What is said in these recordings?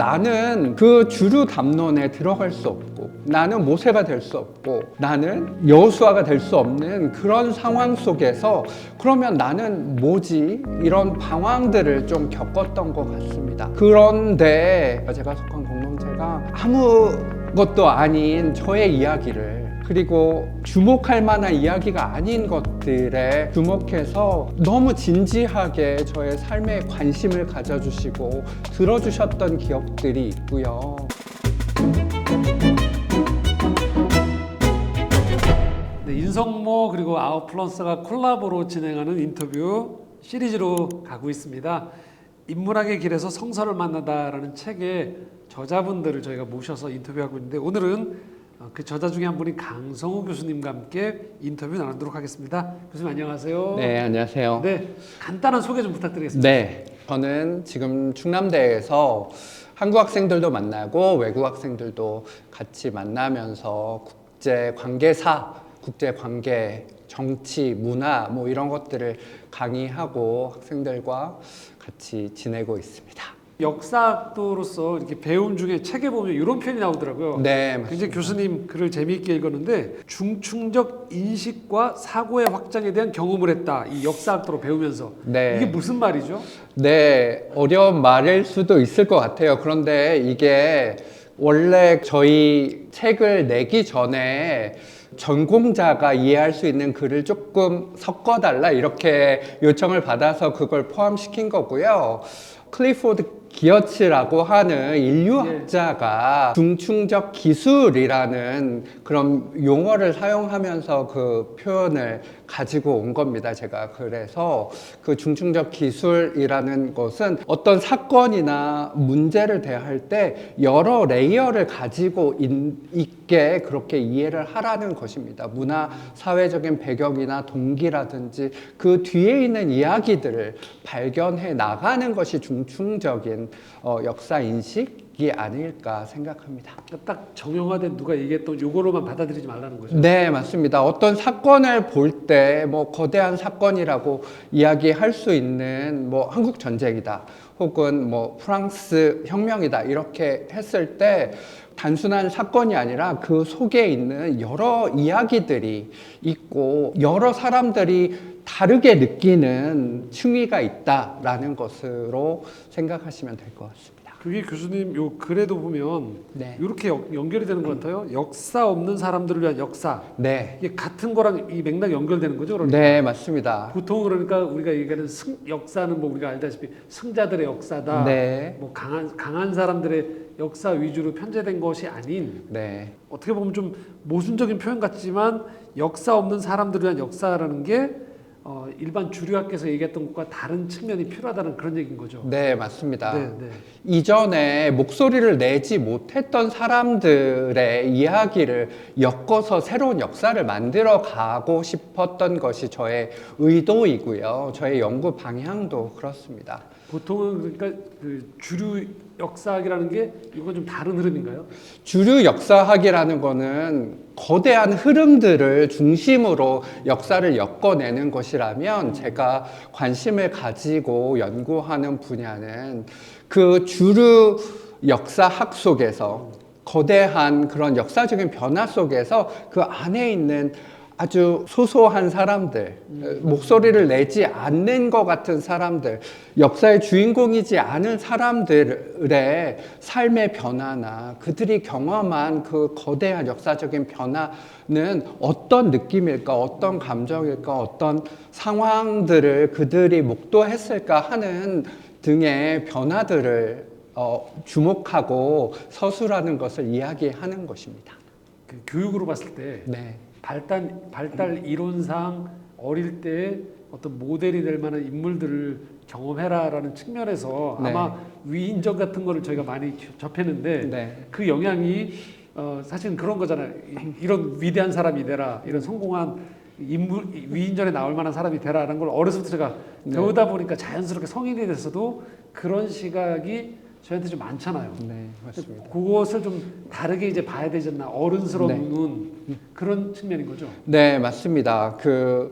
나는 그 주류 담론에 들어갈 수 없고, 나는 모세가 될 수 없고, 나는 여호수아가 될 수 없는 그런 상황 속에서 그러면 나는 뭐지? 이런 방황들을 좀 겪었던 것 같습니다. 그런데 제가 속한 공동체가 아무것도 아닌 저의 이야기를, 그리고 주목할 만한 이야기가 아닌 것들에 주목해서 너무 진지하게 저의 삶에 관심을 가져주시고 들어주셨던 기억들이 있고요. 네, 인성모 그리고 아웃플러스가 콜라보로 진행하는 인터뷰 시리즈로 가고 있습니다. 인문학의 길에서 성서를 만나다라는 책의 저자분들을 저희가 모셔서 인터뷰하고 있는데, 오늘은 그 저자 중에 한 분인 강성우 교수님과 함께 인터뷰 나누도록 하겠습니다. 교수님 안녕하세요. 네, 안녕하세요. 네, 간단한 소개 좀 부탁드리겠습니다. 네, 저는 지금 충남대에서 한국 학생들도 만나고 외국 학생들도 같이 만나면서 국제관계사, 국제관계, 정치, 문화 뭐 이런 것들을 강의하고 학생들과 같이 지내고 있습니다. 역사학도로서 이렇게 배움 중에 책에 보면 이런 표현이 나오더라고요. 네, 맞습니다. 굉장히 교수님 글을 재미있게 읽었는데, 중충적 인식과 사고의 확장에 대한 경험을 했다. 이 역사학도로 배우면서. 네. 이게 무슨 말이죠? 네, 어려운 말일 수도 있을 것 같아요. 그런데 이게 원래 저희 책을 내기 전에 전공자가 이해할 수 있는 글을 조금 섞어달라 이렇게 요청을 받아서 그걸 포함시킨 거고요. 클리포드 기어츠라고 하는 인류학자가 중충적 기술이라는 그런 용어를 사용하면서 그 표현을 가지고 온 겁니다. 제가 그래서 그 중충적 기술이라는 것은 어떤 사건이나 문제를 대할 때 여러 레이어를 가지고 있게 그렇게 이해를 하라는 것입니다. 문화, 사회적인 배경이나 동기라든지 그 뒤에 있는 이야기들을 발견해 나가는 것이 중충적인 역사 인식이 아닐까 생각합니다. 딱 정형화된 누가 얘기했던 요거로만 받아들이지 말라는 거죠. 네, 맞습니다. 어떤 사건을 볼 때 뭐 거대한 사건이라고 이야기할 수 있는 뭐 한국 전쟁이다, 혹은 뭐 프랑스 혁명이다 이렇게 했을 때 단순한 사건이 아니라 그 속에 있는 여러 이야기들이 있고 여러 사람들이 다르게 느끼는 층위가 있다라는 것으로 생각하시면 될 것 같습니다. 그게 교수님 요 글에도 보면 네. 이렇게 연결이 되는 것 같아요. 역사 없는 사람들을 위한 역사. 네. 이게 같은 거랑 이 맥락 연결되는 거죠, 그러니까. 네, 맞습니다. 보통 그러니까 우리가 얘기하는 역사는 뭐 우리가 알다시피 승자들의 역사다. 네. 뭐 강한 사람들의 역사 위주로 편제된 것이 아닌, 네. 어떻게 보면 좀 모순적인 표현 같지만 역사 없는 사람들을 위한 역사라는 게 일반 주류학계에서 얘기했던 것과 다른 측면이 필요하다는 그런 얘기인 거죠. 네, 맞습니다. 네, 네. 이전에 목소리를 내지 못했던 사람들의 이야기를 엮어서 새로운 역사를 만들어 가고 싶었던 것이 저의 의도이고요. 저의 연구 방향도 그렇습니다. 보통은 그러니까 그 주류 역사학이라는 게 이건 좀 다른 흐름인가요? 주류 역사학이라는 거는 거대한 흐름들을 중심으로 역사를 엮어내는 것이라면, 제가 관심을 가지고 연구하는 분야는 그 주류 역사학 속에서 거대한 그런 역사적인 변화 속에서 그 안에 있는 아주 소소한 사람들, 목소리를 내지 않는 것 같은 사람들, 역사의 주인공이지 않은 사람들의 삶의 변화나 그들이 경험한 그 거대한 역사적인 변화는 어떤 느낌일까, 어떤 감정일까, 어떤 상황들을 그들이 목도했을까 하는 등의 변화들을 주목하고 서술하는 것을 이야기하는 것입니다. 그 교육으로 봤을 때 네. 발달 이론상 어릴 때 어떤 모델이 될 만한 인물들을 경험해라라는 측면에서 네. 아마 위인전 같은 거를 저희가 많이 접했는데, 네. 그 영향이 사실은 그런 거잖아요. 이런 위대한 사람이 되라, 이런 성공한 인물, 위인전에 나올 만한 사람이 되라라는 걸 어려서부터 제가 배우다 보니까 자연스럽게 성인이 돼서도 그런 시각이 저희한테 좀 많잖아요. 네, 맞습니다. 그것을 좀 다르게 이제 봐야 되지 않나, 어른스러운 네. 그런 측면인 거죠. 네, 맞습니다. 그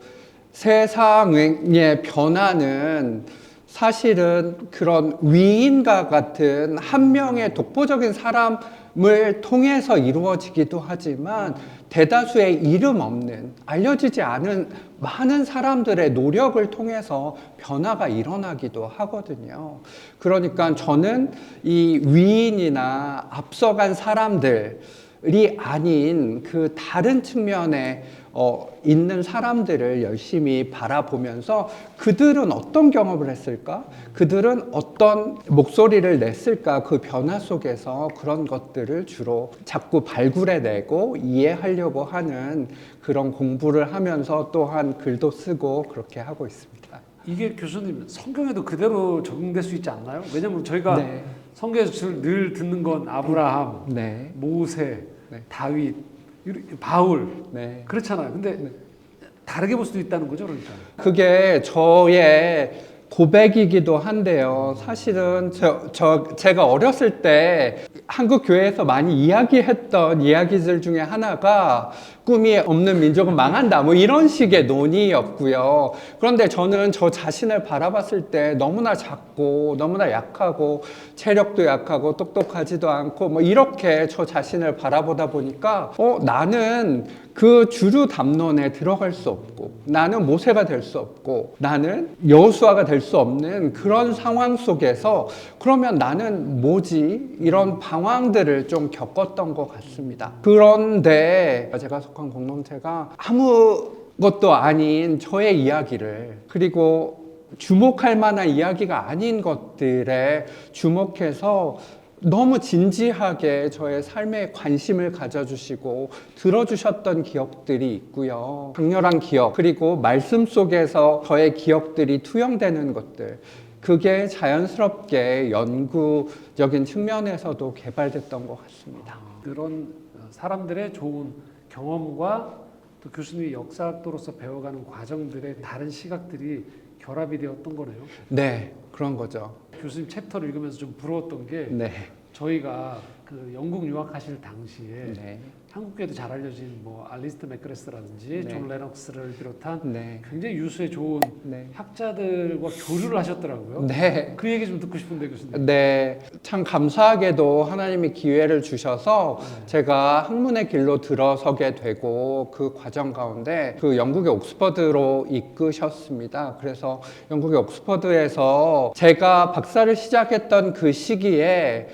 세상의 변화는 사실은 그런 위인과 같은 한 명의 독보적인 사람을 통해서 이루어지기도 하지만 대다수의 이름 없는 알려지지 않은 많은 사람들의 노력을 통해서 변화가 일어나기도 하거든요. 그러니까 저는 이 위인이나 앞서간 사람들이 아닌 그 다른 측면에 있는 사람들을 열심히 바라보면서 그들은 어떤 경험을 했을까? 그들은 어떤 목소리를 냈을까? 그 변화 속에서 그런 것들을 주로 자꾸 발굴해내고 이해하려고 하는 그런 공부를 하면서 또한 글도 쓰고 그렇게 하고 있습니다. 이게 교수님 성경에도 그대로 적용될 수 있지 않나요? 왜냐하면 저희가 네. 성경에서 늘 듣는 건 아브라함, 네. 모세, 네. 다윗, 바울 네. 그렇잖아요. 근데 다르게 볼 수도 있다는 거죠, 그러니까. 그게 저의 고백이기도 한데요. 사실은 제가 어렸을 때 한국 교회에서 많이 이야기했던 이야기들 중에 하나가 꿈이 없는 민족은 망한다. 뭐 이런 식의 논의였고요. 그런데 저는 저 자신을 바라봤을 때 너무나 작고 너무나 약하고 체력도 약하고 똑똑하지도 않고 뭐 이렇게 저 자신을 바라보다 보니까 나는 그 주류 담론에 들어갈 수 없고 나는 모세가 될 수 없고 나는 여호수아가 될 수 없는 그런 상황 속에서 그러면 나는 뭐지? 이런 방황들을 좀 겪었던 것 같습니다. 그런데 제가 속한 공동체가 아무것도 아닌 저의 이야기를 그리고 주목할 만한 이야기가 아닌 것들에 주목해서 너무 진지하게 저의 삶에 관심을 가져주시고 들어주셨던 기억들이 있고요. 강렬한 기억, 그리고 말씀 속에서 저의 기억들이 투영되는 것들, 그게 자연스럽게 연구적인 측면에서도 개발됐던 것 같습니다. 그런 사람들의 좋은 경험과 또 교수님이 역사학도로서 배워가는 과정들의 다른 시각들이 결합이 되었던 거네요. 네, 그런 거죠. 교수님 챕터를 읽으면서 좀 부러웠던 게 네. 저희가 그 영국 유학하실 당시에 네. 한국에도 잘 알려진 뭐 알리스트 맥그레스라든지 네. 존 레녹스를 비롯한 네. 굉장히 유수의 좋은 네. 학자들과 교류를 하셨더라고요. 네. 그 얘기 좀 듣고 싶은데 교수님. 네, 참 감사하게도 하나님이 기회를 주셔서 제가 학문의 길로 들어서게 되고 그 과정 가운데 그 영국의 옥스퍼드로 이끄셨습니다. 그래서 영국의 옥스퍼드에서 제가 박사를 시작했던 그 시기에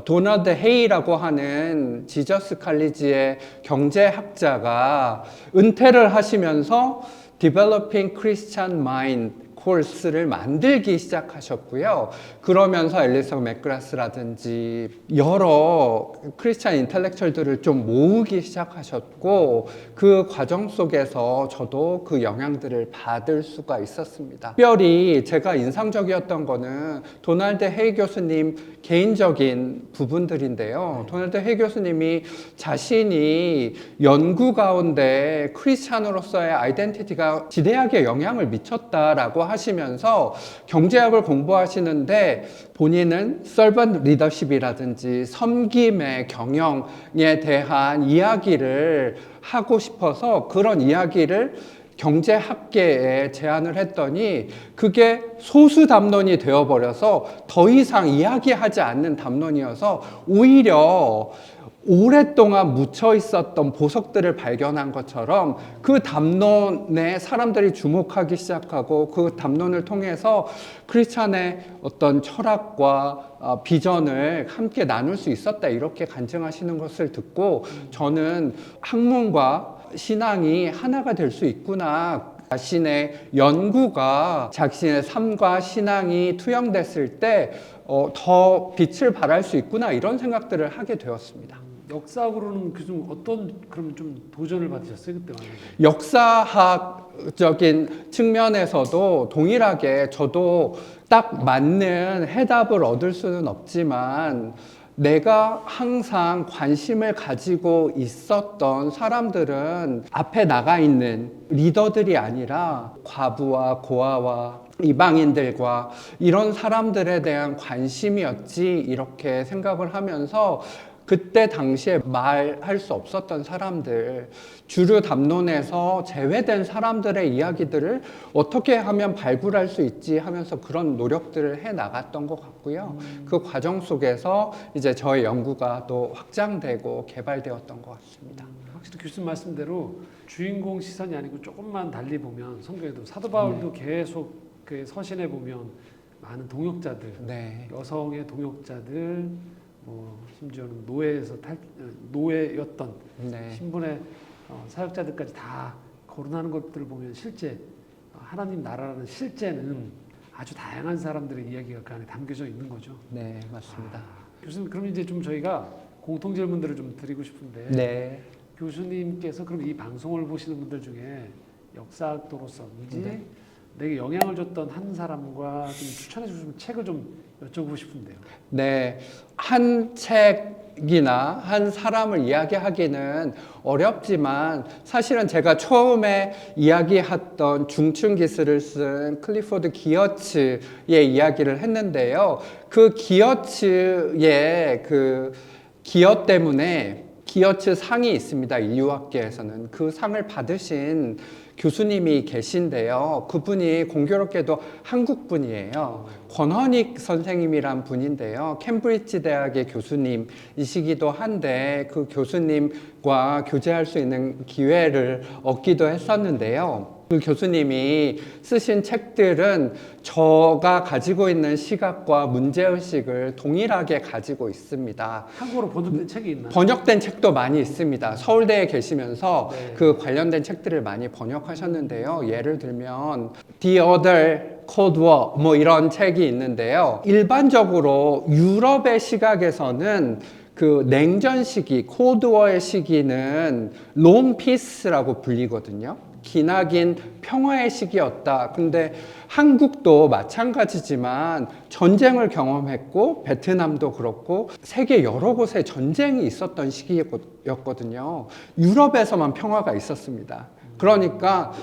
도널드 헤이라고 하는 지저스 칼리지의 경제학자가 은퇴를 하시면서 Developing Christian Mind 코र्스를 만들기 시작하셨고요. 그러면서 앨리스 맥그라스라든지 여러 크리스찬 인텔렉츄얼들을 좀 모으기 시작하셨고 그 과정 속에서 저도 그 영향들을 받을 수가 있었습니다. 특별히 제가 인상적이었던 거는 도널드 헤이 교수님 개인적인 부분들인데요. 도널드 헤이 교수님이 자신이 연구 가운데 크리스찬으로서의 아이덴티티가 지대하게 영향을 미쳤다라고 하시면서 경제학을 공부하시는데 본인은 서번트 리더십이라든지 섬김의 경영에 대한 이야기를 하고 싶어서 그런 이야기를 경제학계에 제안을 했더니 그게 소수 담론이 되어버려서 더 이상 이야기하지 않는 담론이어서 오히려 오랫동안 묻혀 있었던 보석들을 발견한 것처럼 그 담론에 사람들이 주목하기 시작하고 그 담론을 통해서 크리스찬의 어떤 철학과 비전을 함께 나눌 수 있었다 이렇게 간증하시는 것을 듣고 저는 학문과 신앙이 하나가 될 수 있구나. 자신의 연구가 자신의 삶과 신앙이 투영됐을 때 더 빛을 발할 수 있구나 이런 생각들을 하게 되었습니다. 역사학으로는 교수님 어떤 그럼 좀 도전을 받으셨어요 그때 만약에? 역사학적인 측면에서도 동일하게 저도 딱 맞는 해답을 얻을 수는 없지만 내가 항상 관심을 가지고 있었던 사람들은 앞에 나가 있는 리더들이 아니라 과부와 고아와 이방인들과 이런 사람들에 대한 관심이었지 이렇게 생각을 하면서 그때 당시에 말할 수 없었던 사람들, 주류 담론에서 제외된 사람들의 이야기들을 어떻게 하면 발굴할 수 있지 하면서 그런 노력들을 해 나갔던 것 같고요. 그 과정 속에서 이제 저의 연구가 또 확장되고 개발되었던 것 같습니다. 확실히 교수님 말씀대로 주인공 시선이 아니고 조금만 달리 보면 성경에도 사도 바울도 계속 그 서신에 보면 많은 동역자들, 네. 여성의 동역자들, 뭐 심지어는 노예였던 네. 신분의 사역자들까지 다 거론하는 것들을 보면 실제 하나님 나라라는 실제는 아주 다양한 사람들의 이야기가 그 안에 담겨져 있는 거죠. 네, 맞습니다. 교수님, 그럼 이제 좀 저희가 공통 질문들을 좀 드리고 싶은데 네. 교수님께서 그럼 이 방송을 보시는 분들 중에 역사학도로서 네. 내게 영향을 줬던 한 사람과 좀 추천해 주시는 책을 좀 여쭤보고 싶은데요. 네, 한 책이나 한 사람을 이야기하기는 어렵지만 사실은 제가 처음에 이야기했던 중층 기술을 쓴 클리포드 기어츠의 이야기를 했는데요. 그 기어츠의 그 기어 때문에 기어츠 상이 있습니다. 인류학계에서는. 그 상을 받으신 교수님이 계신데요. 그분이 공교롭게도 한국 분이에요. 권헌익 선생님이란 분인데요. 캠브리지 대학의 교수님이시기도 한데 그 교수님과 교제할 수 있는 기회를 얻기도 했었는데요. 그 교수님이 쓰신 책들은 저가 가지고 있는 시각과 문제의식을 동일하게 가지고 있습니다. 한국어로 번역된 책이 있나요? 번역된 책도 많이 있습니다. 서울대에 계시면서 네. 그 관련된 책들을 많이 번역하셨는데요. 예를 들면 The Other Cold War 뭐 이런 책이 있는데요. 일반적으로 유럽의 시각에서는 그 냉전 시기, 콜드워의 시기는 롱 피스라고 불리거든요. 기나긴 평화의 시기였다. 근데 한국도 마찬가지지만 전쟁을 경험했고 베트남도 그렇고 세계 여러 곳에 전쟁이 있었던 시기였거든요. 유럽에서만 평화가 있었습니다. 그러니까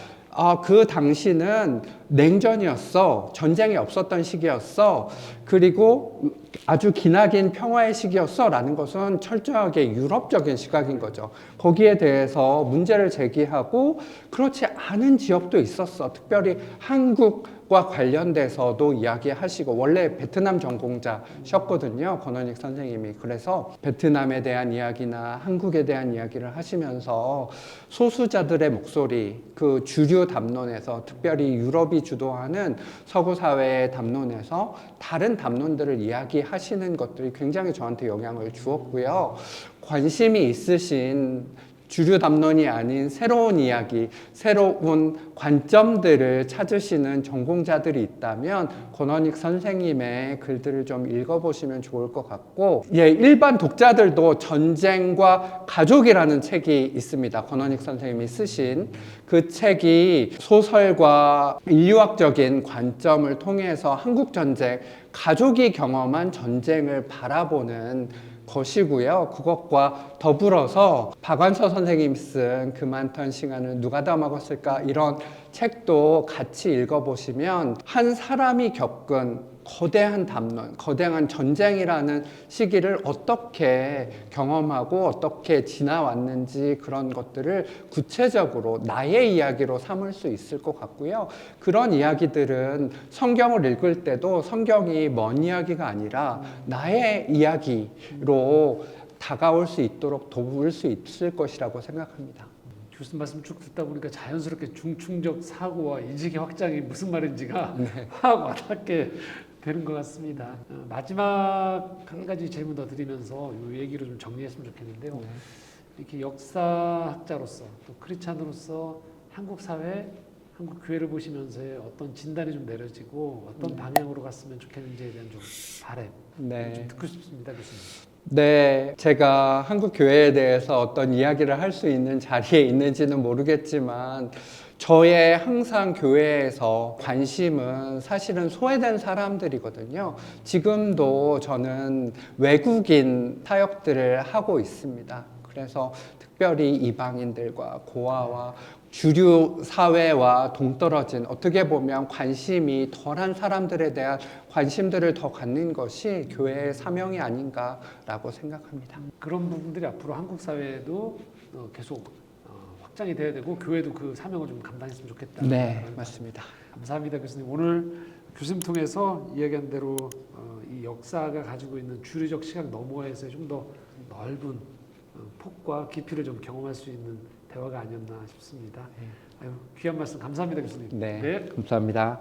그 당시는 냉전이었어. 전쟁이 없었던 시기였어. 그리고 아주 기나긴 평화의 시기였어. 라는 것은 철저하게 유럽적인 시각인 거죠. 거기에 대해서 문제를 제기하고 그렇지 않은 지역도 있었어. 특별히 한국과 관련돼서도 이야기하시고 원래 베트남 전공자셨거든요. 권헌익 선생님이. 그래서 베트남에 대한 이야기나 한국에 대한 이야기를 하시면서 소수자들의 목소리, 그 주류 담론에서 특별히 유럽이 주도하는 서구 사회의 담론에서 다른 담론들을 이야기하시는 것들이 굉장히 저한테 영향을 주었고요. 관심이 있으신 주류 담론이 아닌 새로운 이야기, 새로운 관점들을 찾으시는 전공자들이 있다면 권헌익 선생님의 글들을 좀 읽어보시면 좋을 것 같고, 일반 독자들도 전쟁과 가족이라는 책이 있습니다. 권헌익 선생님이 쓰신 그 책이 소설과 인류학적인 관점을 통해서 한국 전쟁, 가족이 경험한 전쟁을 바라보는 것이고요. 그것과 더불어서 박완서 선생님 쓴 그 많던 시간을 누가 다 먹었을까 이런 책도 같이 읽어보시면 한 사람이 겪은 거대한 담론, 거대한 전쟁이라는 시기를 어떻게 경험하고 어떻게 지나왔는지 그런 것들을 구체적으로 나의 이야기로 삼을 수 있을 것 같고요. 그런 이야기들은 성경을 읽을 때도 성경이 먼 이야기가 아니라 나의 이야기로 다가올 수 있도록 도울 수 있을 것이라고 생각합니다. 교수님 말씀 쭉 듣다 보니까 자연스럽게 중충적 사고와 인식의 확장이 무슨 말인지가 확 와닿게 되는 것 같습니다. 마지막 한 가지 질문 더 드리면서 이 얘기를 좀 정리했으면 좋겠는데요. 이렇게 역사학자로서 또 크리스찬으로서 한국 사회, 한국 교회를 보시면서의 어떤 진단이 좀 내려지고 어떤 방향으로 갔으면 좋겠는지에 대한 좀 바람 좀 듣고 싶습니다, 교수님. 네, 제가 한국 교회에 대해서 어떤 이야기를 할 수 있는 자리에 있는지는 모르겠지만 저의 항상 교회에서 관심은 사실은 소외된 사람들이거든요. 지금도 저는 외국인 사역들을 하고 있습니다. 그래서 특별히 이방인들과 고아와 주류 사회와 동떨어진 어떻게 보면 관심이 덜한 사람들에 대한 관심들을 더 갖는 것이 교회의 사명이 아닌가라고 생각합니다. 그런 부분들이 앞으로 한국 사회에도 계속 확장이 돼야 되고 교회도 그 사명을 좀 감당했으면 좋겠다. 네, 맞습니다. 감사합니다, 교수님. 오늘 교수님 통해서 이야기한 대로 이 역사가 가지고 있는 주류적 시각 너머에서 좀 더 넓은 폭과 깊이를 좀 경험할 수 있는 대화가 아니었나 싶습니다. 아유, 귀한 말씀 감사합니다, 교수님. 네, 감사합니다.